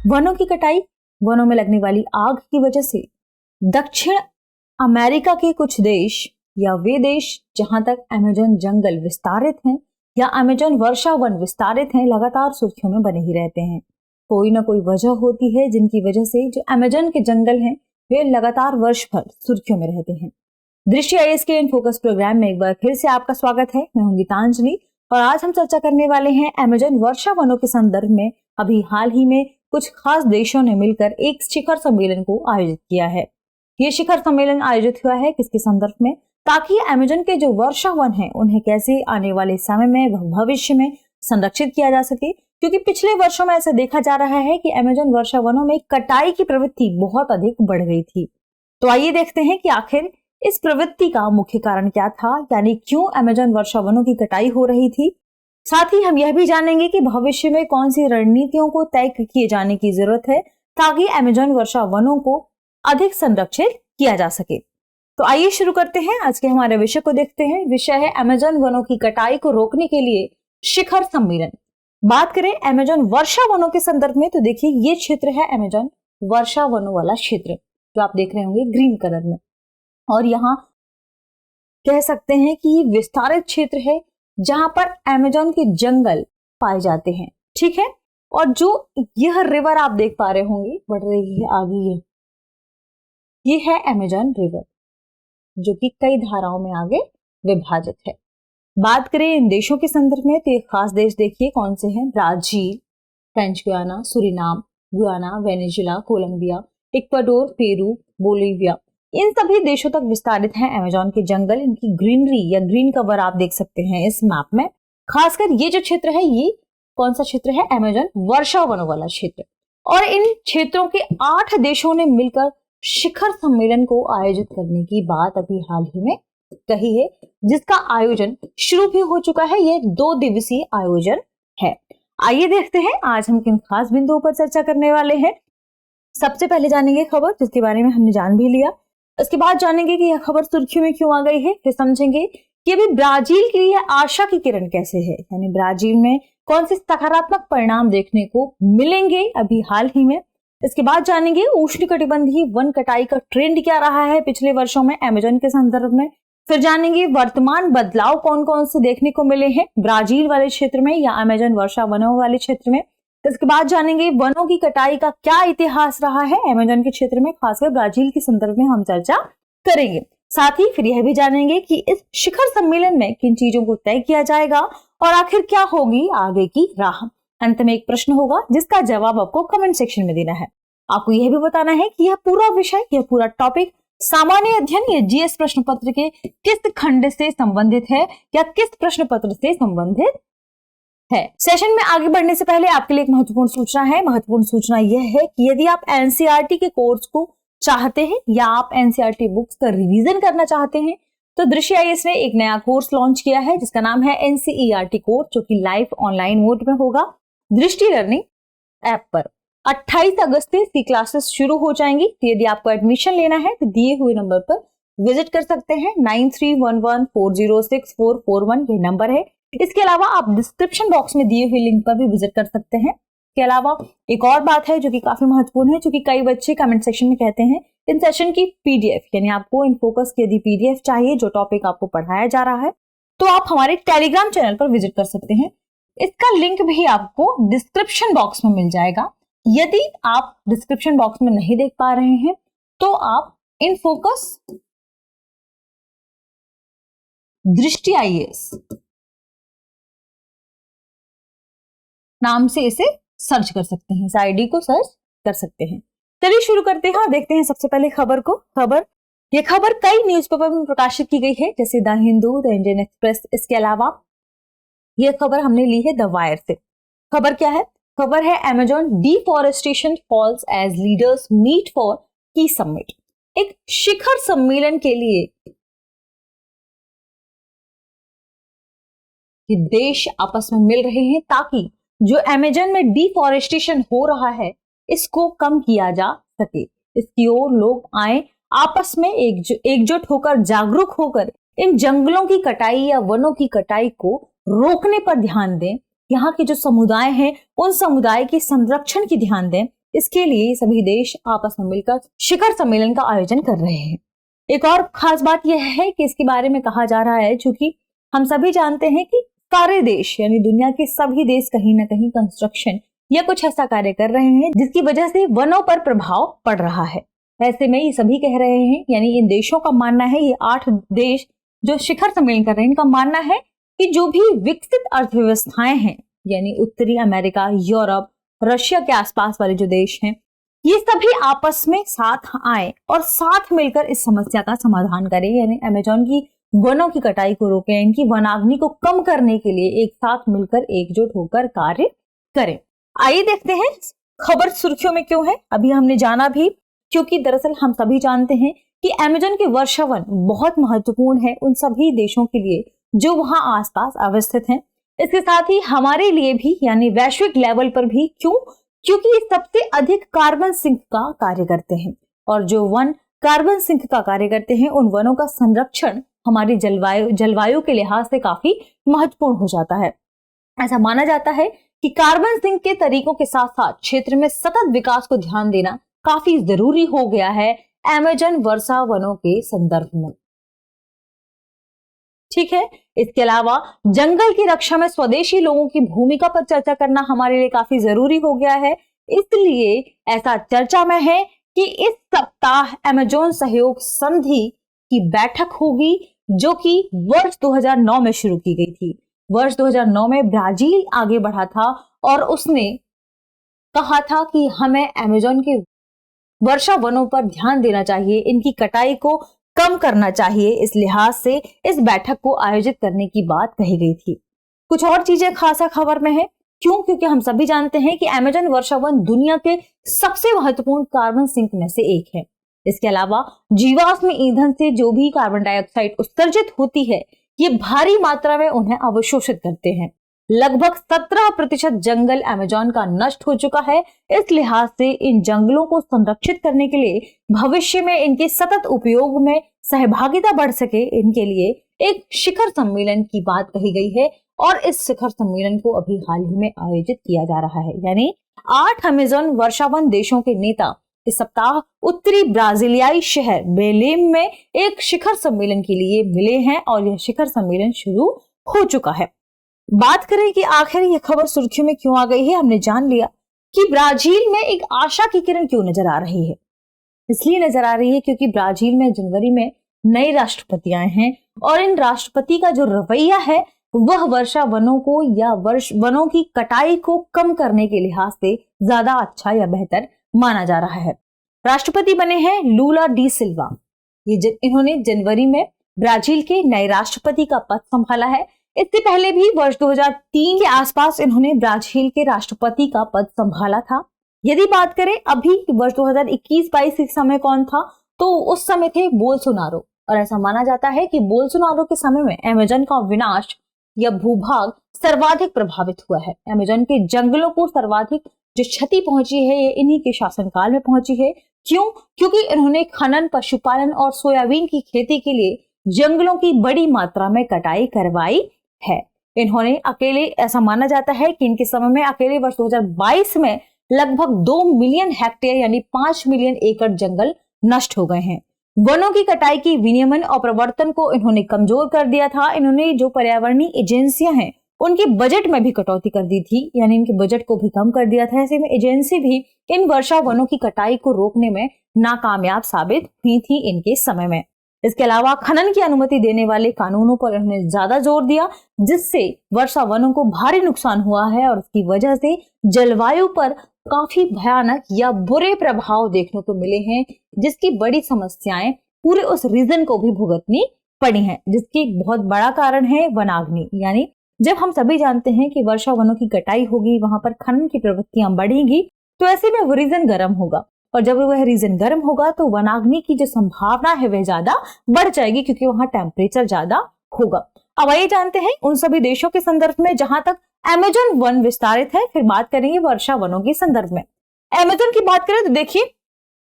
वनों की कटाई, वनों में लगने वाली आग की वजह से दक्षिण अमेरिका के कुछ देश या वे देश जहां तक अमेज़न जंगल विस्तारित हैं या अमेज़न वर्षा वन विस्तारित हैं, लगातार सुर्खियों में बने ही रहते हैं। कोई ना कोई वजह होती है जिनकी वजह से जो अमेज़न के जंगल हैं वे लगातार वर्ष भर सुर्खियों में रहते हैं। दृष्टि आईएएस के इन फोकस प्रोग्राम में एक बार फिर से आपका स्वागत है। मैं हूं गीतांजलि और आज हम चर्चा करने वाले हैं अमेज़न वर्षा वनों के संदर्भ में अभी हाल ही में कुछ खास देशों ने मिलकर एक शिखर सम्मेलन को आयोजित किया है। ये शिखर सम्मेलन आयोजित हुआ है किसके संदर्भ में, ताकि अमेज़न के जो वर्षा वन हैं उन्हें कैसे आने वाले समय में भविष्य में संरक्षित किया जा सके, क्योंकि पिछले वर्षों में ऐसा देखा जा रहा है कि अमेज़न वर्षा वनों में कटाई की प्रवृत्ति बहुत अधिक बढ़ गई थी। तो आइए देखते हैं कि आखिर इस प्रवृत्ति का मुख्य कारण क्या था, यानी क्यों अमेज़न वर्षा वनों की कटाई हो रही थी। साथ ही हम यह भी जानेंगे कि भविष्य में कौन सी रणनीतियों को तय किए जाने की जरूरत है ताकि अमेज़न वर्षा वनों को अधिक संरक्षित किया जा सके। तो आइए शुरू करते हैं, आज के हमारे विषय को देखते हैं। विषय है अमेज़न वनों की कटाई को रोकने के लिए शिखर सम्मेलन। बात करें अमेज़न वर्षा वनों के संदर्भ में तो देखिए ये क्षेत्र है अमेज़न वर्षा वनों वाला क्षेत्र जो आप देख रहे होंगे ग्रीन कलर में, और यहाँ कह सकते हैं कि ये विस्तारित क्षेत्र है जहां पर अमेज़न के जंगल पाए जाते हैं, ठीक है। और जो यह रिवर आप देख पा रहे होंगे बढ़ रही है आगे, ये है अमेज़न रिवर जो कि कई धाराओं में आगे विभाजित है। बात करें इन देशों के संदर्भ में तो ये खास देश देखिए कौन से हैं, Brazil, French Guiana, Suriname, Guyana, Venezuela, Colombia, Ecuador, Peru, Bolivia, इन सभी देशों तक विस्तारित हैं अमेज़न के जंगल। इनकी ग्रीनरी या ग्रीन कवर आप देख सकते हैं इस मैप में। खासकर ये जो क्षेत्र है ये कौन सा क्षेत्र है, अमेज़न वर्षा वनों वाला क्षेत्र। और इन क्षेत्रों के 8 देशों ने मिलकर शिखर सम्मेलन को आयोजित करने की बात अभी हाल ही में कही है, जिसका आयोजन शुरू भी हो चुका है। ये 2 दिवसीय आयोजन है। आइए देखते हैं आज हम किन खास बिंदुओं पर चर्चा करने वाले हैं। सबसे पहले जानेंगे खबर जिसके बारे में हमने जान भी लिया, इसके बाद जानेंगे कि यह खबर सुर्खियों में क्यों आ गई है, फिर समझेंगे कि अभी ब्राजील के लिए आशा की किरण कैसे है, यानी ब्राजील में कौन से सकारात्मक परिणाम देखने को मिलेंगे अभी हाल ही में। इसके बाद जानेंगे उष्णकटिबंधीय वन कटाई का ट्रेंड क्या रहा है पिछले वर्षों में अमेज़न के संदर्भ में। फिर जानेंगे वर्तमान बदलाव कौन कौन से देखने को मिले हैं ब्राजील वाले क्षेत्र में या अमेज़न वर्षा वनों वाले क्षेत्र में। इसके बाद जानेंगे वनों की कटाई का क्या इतिहास रहा है अमेज़न के क्षेत्र में, खासकर ब्राजील के संदर्भ में हम चर्चा करेंगे। साथ ही फिर यह भी जानेंगे कि इस शिखर सम्मेलन में किन चीजों को तय किया जाएगा और आखिर क्या होगी आगे की राह। अंत में एक प्रश्न होगा जिसका जवाब आपको कमेंट सेक्शन में देना है। आपको यह भी बताना है कि यह पूरा विषय, यह पूरा टॉपिक सामान्य अध्ययन या जीएस प्रश्न पत्र के किस खंड से संबंधित है या किस प्रश्न पत्र से संबंधित है। सेशन में आगे बढ़ने से पहले आपके लिए एक महत्वपूर्ण सूचना है। महत्वपूर्ण सूचना यह है कि यदि आप एनसीईआरटी के कोर्स को चाहते हैं या आप एनसीईआरटी बुक्स का रिवीजन करना चाहते हैं तो दृष्टि आईएएस ने एक नया कोर्स लॉन्च किया है जिसका नाम है एनसीईआरटी कोर्स, जो कि लाइव ऑनलाइन मोड में होगा दृष्टि लर्निंग ऐप पर। 28 अगस्त से इसकी क्लासेस शुरू हो जाएंगी। तो यदि आपको एडमिशन लेना है तो दिए हुए नंबर पर विजिट कर सकते हैं। 9311406441 ये नंबर है। इसके अलावा आप डिस्क्रिप्शन बॉक्स में दिए हुए लिंक पर भी विजिट कर सकते हैं। इसके अलावा एक और बात है जो कि काफी महत्वपूर्ण है, क्योंकि कई बच्चे कमेंट सेक्शन में कहते हैं इन सेशन की पीडीएफ, यानी आपको इन फोकस की यदि पीडीएफ चाहिए जो टॉपिक आपको पढ़ाया जा रहा है तो आप हमारे टेलीग्राम चैनल पर विजिट कर सकते हैं। इसका लिंक भी आपको डिस्क्रिप्शन बॉक्स में मिल जाएगा। यदि आप डिस्क्रिप्शन बॉक्स में नहीं देख पा रहे हैं तो आप इन फोकस दृष्टि आईएएस नाम से इसे सर्च कर सकते हैं, इस आईडी को सर्च कर सकते हैं। चलिए शुरू करते हैं और देखते हैं सबसे पहले खबर को। ये खबर कई न्यूज़पेपर में प्रकाशित की गई है, जैसे the Hindu, the Indian express. इसके अलावा यह खबर हमने ली है द वायर से। खबर क्या है? खबर है Amazon deforestation falls as leaders meet for key summit. एक शिखर सम्मेलन के लिए देश आपस में मिल रहे हैं ताकि जो अमेज़न में डिफॉरेस्टेशन हो रहा है इसको कम किया जा सके। इसकी ओर लोग आए, आपस में एकजुट होकर, जागरूक होकर इन जंगलों की कटाई या वनों की कटाई को रोकने पर ध्यान दें। यहाँ के जो समुदाय हैं उन समुदाय के संरक्षण की ध्यान दें इसके लिए सभी देश आपस में मिलकर शिखर सम्मेलन का आयोजन कर रहे हैं। एक और खास बात यह है कि इसके बारे में कहा जा रहा है, चूंकि हम सभी जानते हैं कि सारे देश यानी दुनिया के सभी देश कहीं ना कहीं कंस्ट्रक्शन या कुछ ऐसा कार्य कर रहे हैं जिसकी वजह से वनों पर प्रभाव पड़ रहा है। ऐसे में ये सभी कह रहे हैं, यानी इन देशों का मानना है, ये 8 देश जो शिखर सम्मेलन कर रहे हैं, इनका मानना है कि जो भी विकसित अर्थव्यवस्थाएं हैं, यानी उत्तरी अमेरिका, यूरोप, रशिया के आसपास वाले जो देश हैं, ये सभी आपस में साथ आए और साथ मिलकर इस समस्या का समाधान करें, यानी अमेज़न की वनों की कटाई को रोकें, इनकी वनाग्नि को कम करने के लिए एक साथ मिलकर एकजुट होकर कार्य करें। आइए देखते हैं खबर सुर्खियों में क्यों है। अभी हमने जाना भी, क्योंकि दरअसल हम सभी जानते हैं कि अमेज़न के वर्षावन बहुत महत्वपूर्ण है उन सभी देशों के लिए जो वहां आसपास अवस्थित हैं। इसके साथ ही हमारे लिए भी, यानी वैश्विक लेवल पर भी। क्यों? क्योंकि ये सबसे अधिक कार्बन सिंक का कार्य करते हैं, और जो वन कार्बन सिंक का कार्य करते हैं उन वनों का संरक्षण हमारी जलवायु के लिहाज से काफी महत्वपूर्ण हो जाता है। ऐसा माना जाता है कि कार्बन सिंक के तरीकों के साथ साथ क्षेत्र में सतत विकास को ध्यान देना काफी जरूरी हो गया है अमेज़न वर्षा वनों के संदर्भ में। ठीक है, इसके अलावा जंगल की रक्षा में स्वदेशी लोगों की भूमिका पर चर्चा करना हमारे लिए काफी जरूरी हो गया है। इसलिए ऐसा चर्चा में है कि इस सप्ताह अमेज़न सहयोग संधि की बैठक होगी, जो कि वर्ष 2009 में शुरू की गई थी। वर्ष 2009 में ब्राजील आगे बढ़ा था और उसने कहा था कि हमें अमेज़न के वर्षा वनों पर ध्यान देना चाहिए, इनकी कटाई को कम करना चाहिए। इस लिहाज से इस बैठक को आयोजित करने की बात कही गई थी। कुछ और चीजें खासा खबर में है। क्यों? क्योंकि हम सभी जानते हैं कि अमेज़न वर्षा वन दुनिया के सबसे महत्वपूर्ण कार्बन सिंक में से एक है। इसके अलावा जीवाश्म ईंधन से जो भी कार्बन डाइऑक्साइड उत्सर्जित होती है, ये भारी मात्रा में उन्हें अवशोषित करते हैं। लगभग 17% जंगल अमेज़न का नष्ट हो चुका है। इस लिहाज से इन जंगलों को संरक्षित करने के लिए भविष्य में इनके सतत उपयोग में सहभागिता बढ़ सके, इनके लिए एक शिखर सम्मेलन की बात कही गई है, और इस शिखर सम्मेलन को अभी हाल ही में आयोजित किया जा रहा है। यानी 8 अमेज़न वर्षावन देशों के नेता इस सप्ताह उत्तरी ब्राजीलियाई शहर बेलेम में एक शिखर सम्मेलन के लिए मिले हैं, और यह शिखर सम्मेलन शुरू हो चुका है। बात करें कि आखिर यह खबर सुर्खियों में क्यों आ गई है, हमने जान लिया कि ब्राजील में एक आशा की किरण क्यों नजर आ रही है। इसलिए नजर आ रही है क्योंकि ब्राजील में जनवरी में नए राष्ट्रपति आए हैं, और इन राष्ट्रपति का जो रवैया है वह वर्षा वनों को या वनों की कटाई को कम करने के लिहाज से ज्यादा अच्छा या बेहतर माना जा रहा है। राष्ट्रपति बने हैं लूला डी सिल्वा। इन्होंने जनवरी में ब्राजील के नए राष्ट्रपति का पद संभाला है। इससे पहले भी वर्ष 2003 के आसपास इन्होंने ब्राजील के राष्ट्रपति का पद संभाला था। यदि बात करें अभी वर्ष 2021-22 के समय कौन था, तो उस समय थे बोल्सोनारो, और ऐसा माना जाता है कि बोल्सोनारो के समय में अमेज़न का विनाश या भूभाग सर्वाधिक प्रभावित हुआ है। अमेज़न के जंगलों को सर्वाधिक जो क्षति पहुंची है ये इन्हीं के शासनकाल में पहुंची है। क्यों? क्योंकि इन्होंने खनन, पशुपालन और सोयाबीन की खेती के लिए जंगलों की बड़ी मात्रा में कटाई करवाई है। इन्होंने अकेले, ऐसा माना जाता है कि इनके समय में अकेले वर्ष 2022 में लगभग 2 मिलियन हेक्टेयर यानी 5 मिलियन एकड़ जंगल नष्ट हो गए हैं। वनों की कटाई की विनियमन और प्रवर्तन को इन्होंने कमजोर कर दिया था। इन्होंने जो पर्यावरणीय एजेंसियां हैं उनके बजट में भी कटौती कर दी थी, यानी इनके बजट को भी कम कर दिया था। ऐसे में एजेंसी भी इन वर्षा वनों की कटाई को रोकने में नाकामयाब साबित हुई थी इनके समय में। इसके अलावा खनन की अनुमति देने वाले कानूनों पर इन्होंने ज्यादा जोर दिया, जिससे वर्षा वनों को भारी नुकसान हुआ है, और इसकी वजह से जलवायु पर काफी भयानक या बुरे प्रभाव देखने को मिले हैं, जिसकी बड़ी समस्याएं पूरे उस रीजन को भी भुगतनी पड़ी हैं, जिसकी बहुत बड़ा कारण है वनाग्नि। यानी जब हम सभी जानते हैं कि वर्षा वनों की कटाई होगी, वहां पर खनन की प्रवृत्तियां बढ़ेंगी, तो ऐसे में वो रीजन गर्म होगा, और जब वह रीजन गर्म होगा तो वनाग्नि की जो संभावना है वह ज्यादा बढ़ जाएगी, क्योंकि वहां टेम्परेचर ज्यादा होगा। अब आइए जानते हैं उन सभी देशों के संदर्भ में जहां तक अमेज़न वन विस्तारित है, फिर बात करेंगे वर्षा वनों के संदर्भ में। अमेज़न की बात करें तो देखिए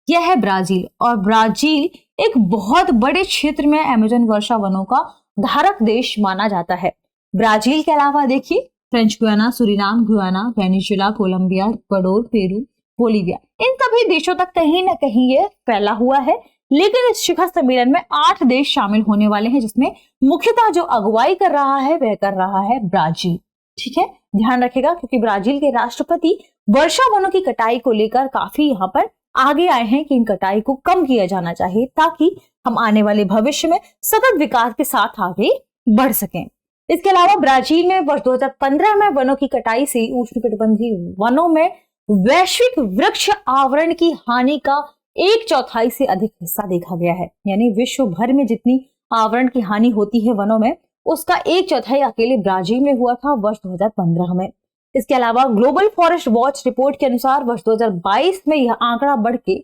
यह है ब्राजील, और ब्राजील एक बहुत बड़े क्षेत्र में अमेज़न वर्षा वनों का धारक देश माना जाता है। ब्राजील के अलावा देखिए French Guiana, Suriname, Guyana, Venezuela, Colombia, Ecuador, Peru, Bolivia. इन सभी देशों तक कहीं ना कहीं ये फैला हुआ है। लेकिन इस शिखर सम्मेलन में 8 देश शामिल होने वाले हैं, जिसमें मुख्यतः जो अगुवाई कर रहा है वह कर रहा है ब्राजील। ठीक है, ध्यान रखेगा, क्योंकि ब्राजील के राष्ट्रपति वर्षा वनों की कटाई को लेकर काफी यहाँ पर आगे आए हैं कि इन कटाई को कम किया जाना चाहिए, ताकि हम आने वाले भविष्य में सतत विकास के साथ आगे बढ़ सकें। इसके अलावा ब्राजील में वर्ष 2015 में वनों की कटाई से उष्णकटिबंधीय वनों में वैश्विक वृक्ष आवरण की हानि का 1/4 से अधिक हिस्सा देखा गया है। यानी विश्व भर में जितनी आवरण की हानि होती है वनों में, उसका 1/4 अकेले ब्राजील में हुआ था वर्ष 2015 में। इसके अलावा ग्लोबल फॉरेस्ट वॉच रिपोर्ट के अनुसार वर्ष 2022 में यह आंकड़ा बढ़ के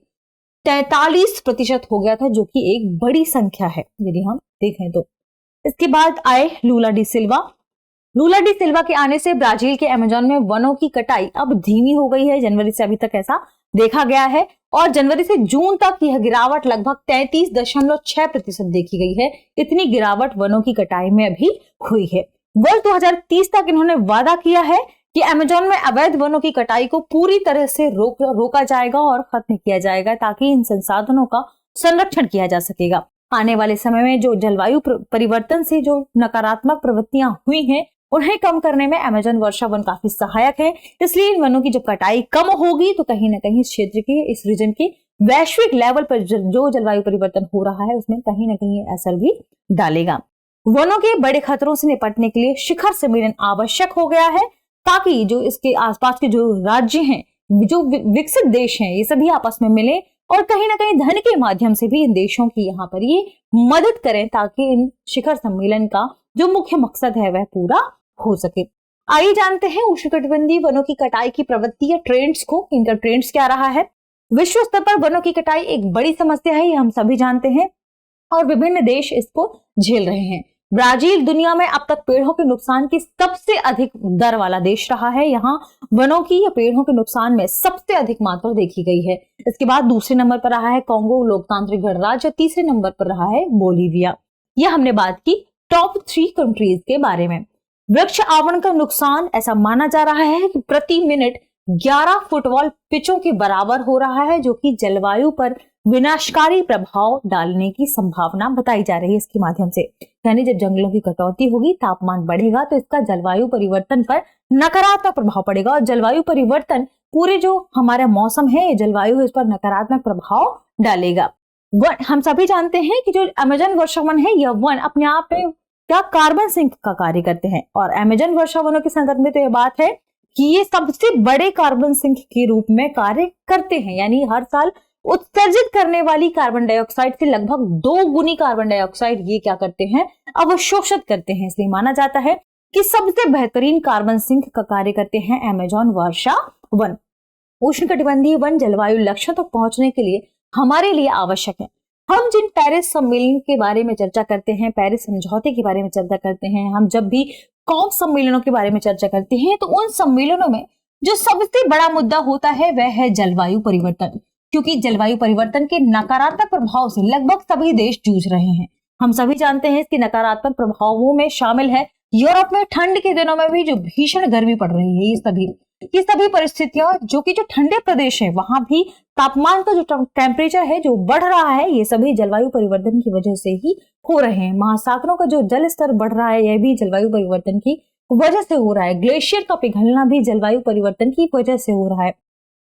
43% हो गया था, जो कि एक बड़ी संख्या है यदि हम देखें तो। इसके बाद आए लूला डी सिल्वा। लूला डी सिल्वा के आने से ब्राजील के अमेज़न में वनों की कटाई अब धीमी हो गई है। जनवरी से अभी तक ऐसा देखा गया है, और जनवरी से जून तक यह गिरावट लगभग 33.6% देखी गई है। इतनी गिरावट वनों की कटाई में अभी हुई है। वर्ष 2030 तक इन्होंने वादा किया है कि अमेज़न में अवैध वनों की कटाई को पूरी तरह से रोका जाएगा और खत्म किया जाएगा, ताकि इन संसाधनों का संरक्षण किया जा सकेगा। आने वाले समय में जो जलवायु परिवर्तन से जो नकारात्मक प्रवृत्तियां हुई हैं, उन्हें कम करने में अमेज़न वर्षा वन काफी सहायक है। इसलिए इन वनों की जब कटाई कम होगी तो कहीं ना कहीं इस क्षेत्र के, इस रीजन के वैश्विक लेवल पर जो जलवायु परिवर्तन हो रहा है उसमें कहीं ना कहीं असर भी डालेगा। वनों के बड़े खतरों से निपटने के लिए शिखर सम्मेलन आवश्यक हो गया है, ताकि जो इसके आसपास के जो राज्य हैं, जो विकसित देश हैं, ये सभी आपस में मिले और कहीं ना कहीं धन के माध्यम से भी इन देशों की यहाँ पर ये मदद करें, ताकि इन शिखर सम्मेलन का जो मुख्य मकसद है वह पूरा हो सके। आइए जानते हैं उष्णकटिबंधीय वनों की कटाई की प्रवृत्ति या ट्रेंड्स को। इनका ट्रेंड्स क्या रहा है। विश्व स्तर पर वनों की कटाई एक बड़ी समस्या है, ये हम सभी जानते हैं, और विभिन्न देश इसको झेल रहे हैं। ब्राजील दुनिया में अब तक पेड़ों के नुकसान की सबसे अधिक दर वाला देश रहा है। यहाँ वनों की या पेड़ों के नुकसान में सबसे अधिक मात्रा देखी गई है। इसके बाद दूसरे नंबर पर रहा है कांगो लोकतांत्रिक गणराज्य, तीसरे नंबर पर रहा है बोलीविया। यह हमने बात की टॉप 3 कंट्रीज के बारे में। वृक्ष आवरण का नुकसान ऐसा माना जा रहा है कि प्रति मिनट 11 फुटबॉल पिचों के बराबर हो रहा है, जो कि जलवायु पर विनाशकारी प्रभाव डालने की संभावना बताई जा रही है इसके माध्यम से। यानी जब जंगलों की कटौती होगी, तापमान बढ़ेगा, तो इसका जलवायु परिवर्तन पर नकारात्मक प्रभाव पड़ेगा, और जलवायु परिवर्तन पूरे जो हमारा मौसम है, जलवायु, इस पर नकारात्मक प्रभाव डालेगा। हम सभी जानते हैं कि जो अमेज़न वर्षा वन है, यह वन अपने आप में क्या कार्बन सिंक का कार्य करते हैं, और अमेज़न वर्षा वनों के संदर्भ में तो यह बात है कि ये सबसे बड़े कार्बन सिंक के रूप में कार्य करते हैं। यानी हर साल उत्सर्जित करने वाली कार्बन डाइऑक्साइड से लगभग 2 गुनी कार्बन डाइऑक्साइड ये क्या करते हैं, अवशोषित करते हैं। इसलिए माना जाता है कि सबसे बेहतरीन कार्बन सिंक का कार्य करते हैं अमेज़न वर्षा वन। उष्णकटिबंधीय वन जलवायु लक्ष्यों तक पहुंचने के लिए हमारे लिए आवश्यक है। हम जिन पेरिस सम्मेलन के बारे में चर्चा करते हैं, पेरिस समझौते के बारे में चर्चा करते हैं, हम जब भी कॉप सम्मेलनों के बारे में चर्चा करते हैं, तो उन सम्मेलनों में जो सबसे बड़ा मुद्दा होता है वह है जलवायु परिवर्तन, क्योंकि जलवायु परिवर्तन के नकारात्मक प्रभाव से लगभग सभी देश जूझ रहे हैं। हम सभी जानते हैं इसके नकारात्मक प्रभावों में शामिल है यूरोप में ठंड के दिनों में भी जो भीषण गर्मी पड़ रही है। ये सभी परिस्थितियां, जो कि जो ठंडे प्रदेश है वहां भी तापमान का जो टेम्परेचर है जो बढ़ रहा है, ये सभी जलवायु परिवर्तन की वजह से ही हो रहे हैं। महासागरों का जो जल स्तर बढ़ रहा है, यह भी जलवायु परिवर्तन की वजह से हो रहा है। ग्लेशियर का पिघलना भी जलवायु परिवर्तन की वजह से हो रहा है।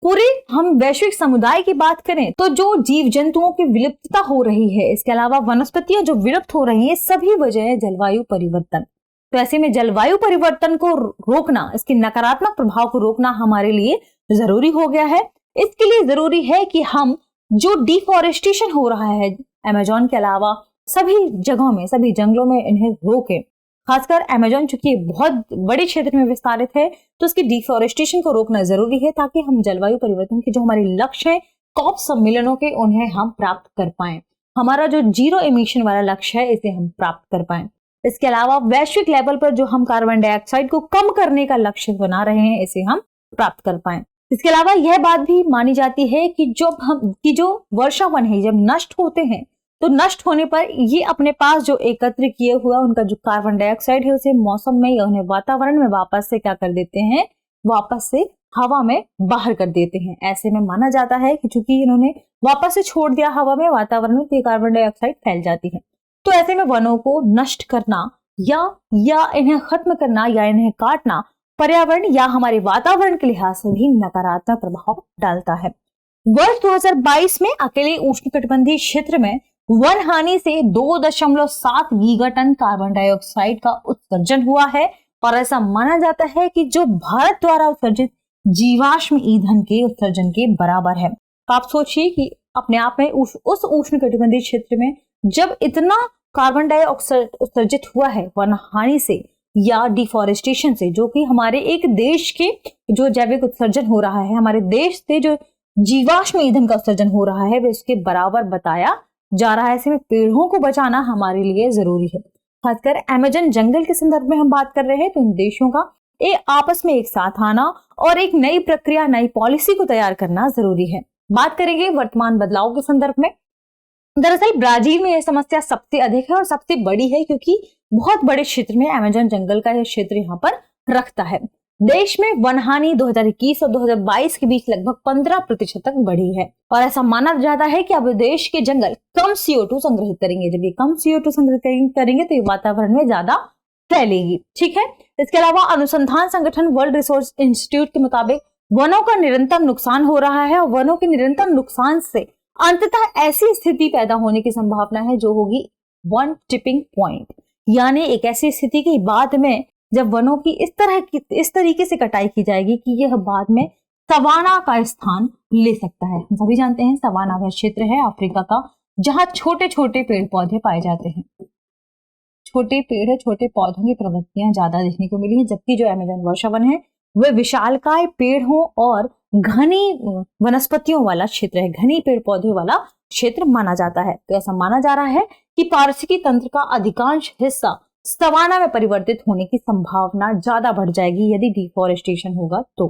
पूरे हम वैश्विक समुदाय की बात करें तो जो जीव जंतुओं की विलुप्तता हो रही है, इसके अलावा वनस्पतियां जो विलुप्त हो रही है, सभी वजह है जलवायु परिवर्तन। तो ऐसे में जलवायु परिवर्तन को रोकना, इसके नकारात्मक प्रभाव को रोकना हमारे लिए जरूरी हो गया है। इसके लिए जरूरी है कि हम जो डिफॉरेस्टेशन हो रहा है अमेज़न के अलावा सभी जगहों में, सभी जंगलों में, इन्हें रोकें। खासकर अमेज़न चूंकि बहुत बड़े क्षेत्र में विस्तारित है, तो इसकी डिफॉरेस्टेशन को रोकना जरूरी है, ताकि हम जलवायु परिवर्तन के जो हमारे लक्ष्य है कॉप सम्मेलनों के, उन्हें हम प्राप्त कर पाएं। हमारा जो 0 एमिशन वाला लक्ष्य है, इसे हम प्राप्त कर पाएं। इसके अलावा वैश्विक लेवल पर जो हम कार्बन डाइऑक्साइड को कम करने का लक्ष्य बना रहे हैं, इसे हम प्राप्त कर पाएं। इसके अलावा यह बात भी मानी जाती है कि जो वर्षा वन है जब नष्ट होते हैं, तो नष्ट होने पर ये अपने पास जो एकत्र किए हुआ उनका जो कार्बन डाइऑक्साइड है, उसे मौसम में या उन्हें वातावरण में वापस से क्या कर देते हैं, वापस से हवा में बाहर कर देते हैं। ऐसे में माना जाता है कि चूंकि इन्होंने वापस से छोड़ दिया हवा में, वातावरण में, तो कार्बन डाइऑक्साइड फैल जाती है। तो ऐसे में वनों को नष्ट करना या इन्हें खत्म करना या इन्हें काटना पर्यावरण या हमारे वातावरण के लिहाज से भी नकारात्मक प्रभाव डालता है। वर्ष 2022 में अकेले उष्णकटिबंधीय क्षेत्र में वन हानि से 2.7 गीगाटन कार्बन डाइऑक्साइड का उत्सर्जन हुआ है और ऐसा माना जाता है कि जो भारत द्वारा उत्सर्जित जीवाश्म ईंधन के उत्सर्जन के बराबर है। तो आप सोचिए कि अपने आप में उस उष्णकटिबंधीय क्षेत्र में जब इतना कार्बन डाइऑक्साइड उत्सर्जित हुआ है वन हानि से या डिफॉरेस्टेशन से, जो कि हमारे एक देश के जो जैविक उत्सर्जन हो रहा है, हमारे देश से जो जीवाश्म ईंधन का उत्सर्जन हो रहा है, वे उसके बराबर बताया जा रहा है। ऐसे में पेड़ों को बचाना हमारे लिए जरूरी है। खासकर अमेजन जंगल के संदर्भ में हम बात कर रहे हैं तो इन देशों का आपस में एक साथ आना और एक नई प्रक्रिया, नई पॉलिसी को तैयार करना जरूरी है। बात करेंगे वर्तमान बदलाव के संदर्भ में। दरअसल ब्राजील में यह समस्या सबसे अधिक है और सबसे बड़ी है, क्योंकि बहुत बड़े क्षेत्र में अमेजन जंगल का यह क्षेत्र यहाँ पर रखता है। देश में वन हानि 2021 और 2022 के बीच लगभग 15% तक बढ़ी है और ऐसा माना जाता है कि अब देश के जंगल कम CO2 संग्रहित करेंगे। जब ये कम CO2 संग्रहित करेंगे तो ये वातावरण में ज्यादा फैलेगी। ठीक है। इसके अलावा अनुसंधान संगठन वर्ल्ड रिसोर्स इंस्टीट्यूट के मुताबिक वनों का निरंतर नुकसान हो रहा है और वनों के निरंतर नुकसान से अंततः ऐसी स्थिति पैदा होने की संभावना है जो होगी वन टिपिंग पॉइंट, यानी एक ऐसी स्थिति की बाद में जब वनों की इस तरीके से कटाई की जाएगी कि यह बाद में सवाना का स्थान ले सकता है। हम सभी जानते हैं सवाना वह क्षेत्र है अफ्रीका का जहां छोटे छोटे पेड़ पौधे पाए जाते हैं। छोटे पेड़, छोटे पौधों की प्रवृत्तियां ज्यादा देखने को मिली है, जबकि जो अमेजन वर्षावन है वह विशालकाय पेड़ों और घनी वनस्पतियों वाला क्षेत्र है, घनी पेड़ पौधे वाला क्षेत्र माना जाता है। तो ऐसा माना जा रहा है कि पारिस्थितिकी तंत्र का अधिकांश हिस्सा सवाना में परिवर्तित होने की संभावना ज्यादा बढ़ जाएगी यदि डिफॉरेस्टेशन होगा तो।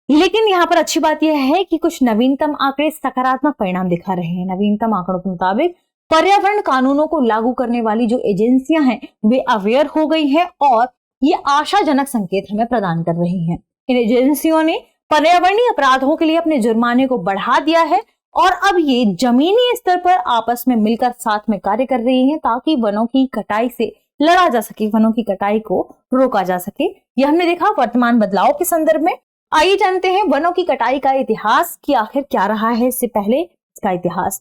लेकिन यहाँ पर अच्छी बात यह है कि कुछ नवीनतम आंकड़े सकारात्मक परिणाम दिखा रहे हैं। नवीनतम आंकड़ों के मुताबिक पर्यावरण कानूनों को लागू करने वाली जो एजेंसियां हैं वे अवेयर हो गई हैं और ये आशाजनक संकेत हमें प्रदान कर रही हैं। इन एजेंसियों ने पर्यावरणीय अपराधों के लिए अपने जुर्माने को बढ़ा दिया है और अब ये जमीनी स्तर पर आपस में मिलकर साथ में कार्य कर रही हैं ताकि वनों की कटाई से लड़ा जा सके, वनों की कटाई को रोका जा सके। यह हमने देखा वर्तमान बदलाव के संदर्भ में। आइए जानते हैं वनों की कटाई का इतिहास कि आखिर क्या रहा है। इससे पहले इसका इतिहास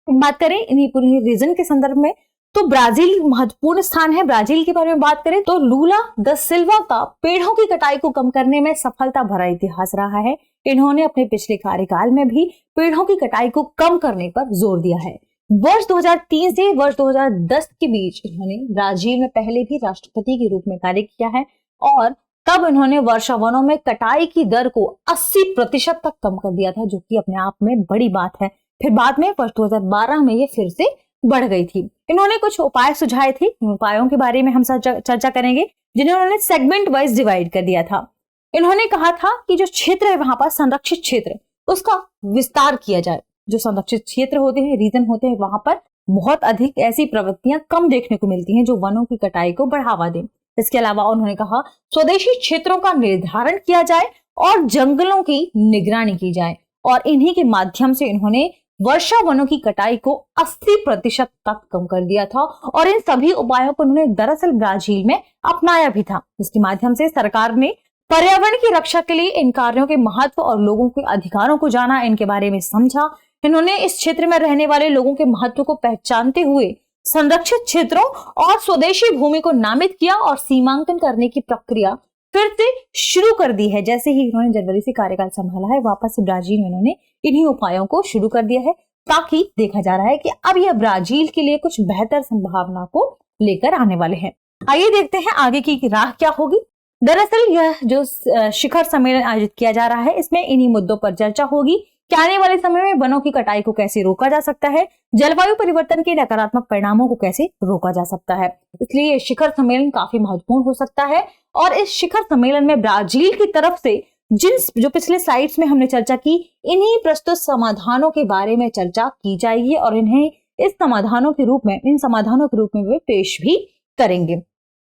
बात करें इन्हीं पूरी रीजन के संदर्भ में तो ब्राजील महत्वपूर्ण स्थान है। ब्राजील के बारे में बात करें तो लूला द सिल्वा का पेड़ों की कटाई को कम करने में सफलता भरा इतिहास रहा है। इन्होंने अपने पिछले कार्यकाल में भी पेड़ों की कटाई को कम करने पर जोर दिया है। वर्ष 2003 से वर्ष 2010 के बीच इन्होंने ब्राजील में पहले भी राष्ट्रपति के रूप में कार्य किया है और तब इन्होंने वर्षावनों में कटाई की दर को 80% तक कम कर दिया था, जो कि अपने आप में बड़ी बात है। फिर बाद में वर्ष 2012 में ये फिर से बढ़ गई थी। इन्होंने कुछ उपाय सुझाए थे, उपायों के बारे में हम चर्चा करेंगे जिन्हें उन्होंने सेगमेंट वाइज डिवाइड कर दिया था। इन्होंने कहा था कि जो क्षेत्र है वहां पर संरक्षित क्षेत्र उसका विस्तार किया जाए। जो संरक्षित क्षेत्र होते हैं, रीजन होते हैं, वहां पर बहुत अधिक ऐसी प्रवृत्तियां कम देखने को मिलती हैं जो वनों की कटाई को बढ़ावा दें। इसके अलावा उन्होंने कहा स्वदेशी क्षेत्रों का निर्धारण किया जाए और जंगलों की निगरानी की जाए और इन्हीं के माध्यम से इन्होंने वर्षा वनों की कटाई को 80% तक कम कर दिया था और इन सभी उपायों को उन्होंने दरअसल ब्राजील में अपनाया भी था, जिसके माध्यम से सरकार ने पर्यावरण की रक्षा के लिए इन कार्यों के महत्व और लोगों के अधिकारों को जाना, इनके बारे में समझा। इन्होंने इस क्षेत्र में रहने वाले लोगों के महत्व को पहचानते हुए संरक्षित क्षेत्रों और स्वदेशी भूमि को नामित किया और सीमांकन करने की प्रक्रिया फिर से शुरू कर दी है। जैसे ही इन्होंने जनवरी से कार्यकाल संभाला है, वापस से ब्राजील में इन्होंने इन्हीं उपायों को शुरू कर दिया है ताकि देखा जा रहा है कि अब यह ब्राजील के लिए कुछ बेहतर संभावना को लेकर आने वाले हैं। आइए देखते हैं आगे की राह क्या होगी। दरअसल यह जो शिखर सम्मेलन आयोजित किया जा रहा है इसमें इन्हीं मुद्दों पर चर्चा होगी कि आने वाले समय में वनों की कटाई को कैसे रोका जा सकता है, जलवायु परिवर्तन के नकारात्मक परिणामों को कैसे रोका जा सकता है। इसलिए ये शिखर सम्मेलन काफी महत्वपूर्ण हो सकता है और इस शिखर सम्मेलन में ब्राजील की तरफ से जो पिछले स्लाइड्स में हमने चर्चा की, इन्हीं प्रस्तुत समाधानों के बारे में चर्चा की जाएगी और इन्हें इन समाधानों के रूप में वे पेश भी करेंगे।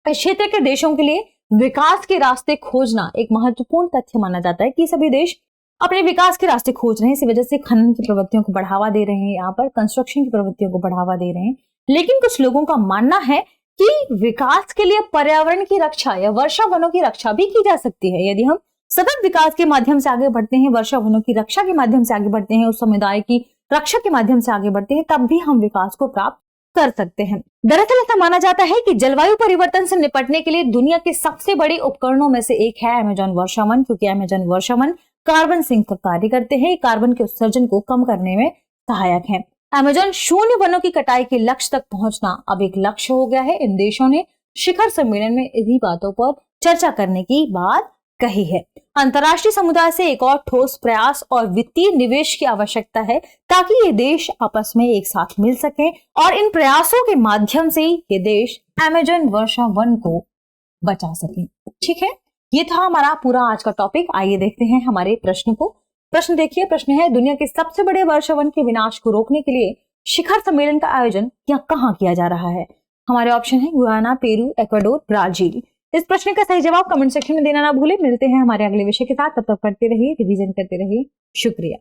इस क्षेत्र के देशों के लिए विकास के रास्ते खोजना एक महत्वपूर्ण तथ्य माना जाता है कि सभी देश अपने विकास के रास्ते खोज रहे हैं। इसी वजह से खनन की प्रवृत्तियों को बढ़ावा दे रहे हैं, यहाँ पर कंस्ट्रक्शन की प्रवृत्तियों को बढ़ावा दे रहे हैं। लेकिन कुछ लोगों का मानना है कि विकास के लिए पर्यावरण की रक्षा या वर्षा वनों की रक्षा भी की जा सकती है। यदि हम सतत विकास के माध्यम से आगे बढ़ते हैं, वर्षा वनों की रक्षा के माध्यम से आगे बढ़ते हैं, उस समुदाय की रक्षा के माध्यम से आगे बढ़ते हैं, तब भी हम विकास को प्राप्त कर सकते हैं। दरअसल ऐसा माना जाता है कि जलवायु परिवर्तन से निपटने के लिए दुनिया के सबसे बड़े उपकरणों में से एक है अमेजन वर्षा वन, क्योंकि अमेजन वर्षा वन कार्बन सिंक का कार्य करते हैं, कार्बन के उत्सर्जन को कम करने में सहायक है। अमेजन शून्य वनों की कटाई के लक्ष्य तक पहुंचना अब एक लक्ष्य हो गया है। इन देशों ने शिखर सम्मेलन में इन्हीं बातों पर चर्चा करने की बात कही है। अंतर्राष्ट्रीय समुदाय से एक और ठोस प्रयास और वित्तीय निवेश की आवश्यकता है ताकि ये देश आपस में एक साथ मिल सकें और इन प्रयासों के माध्यम से ये देश अमेजन वर्षा वन को बचा सकें। ठीक है, ये था हमारा पूरा आज का टॉपिक। आइए देखते हैं हमारे प्रश्न को। प्रश्न देखिए, प्रश्न है दुनिया के सबसे बड़े वर्षा वन के विनाश को रोकने के लिए शिखर सम्मेलन का आयोजन कहाँ किया जा रहा है? हमारे ऑप्शन है गुयाना, पेरू, इक्वाडोर, ब्राजील। इस प्रश्न का सही जवाब कमेंट सेक्शन में देना ना भूले। मिलते हैं हमारे अगले विषय के साथ, तब तक पढ़ते रहिए, रिवीजन करते रहिए। शुक्रिया।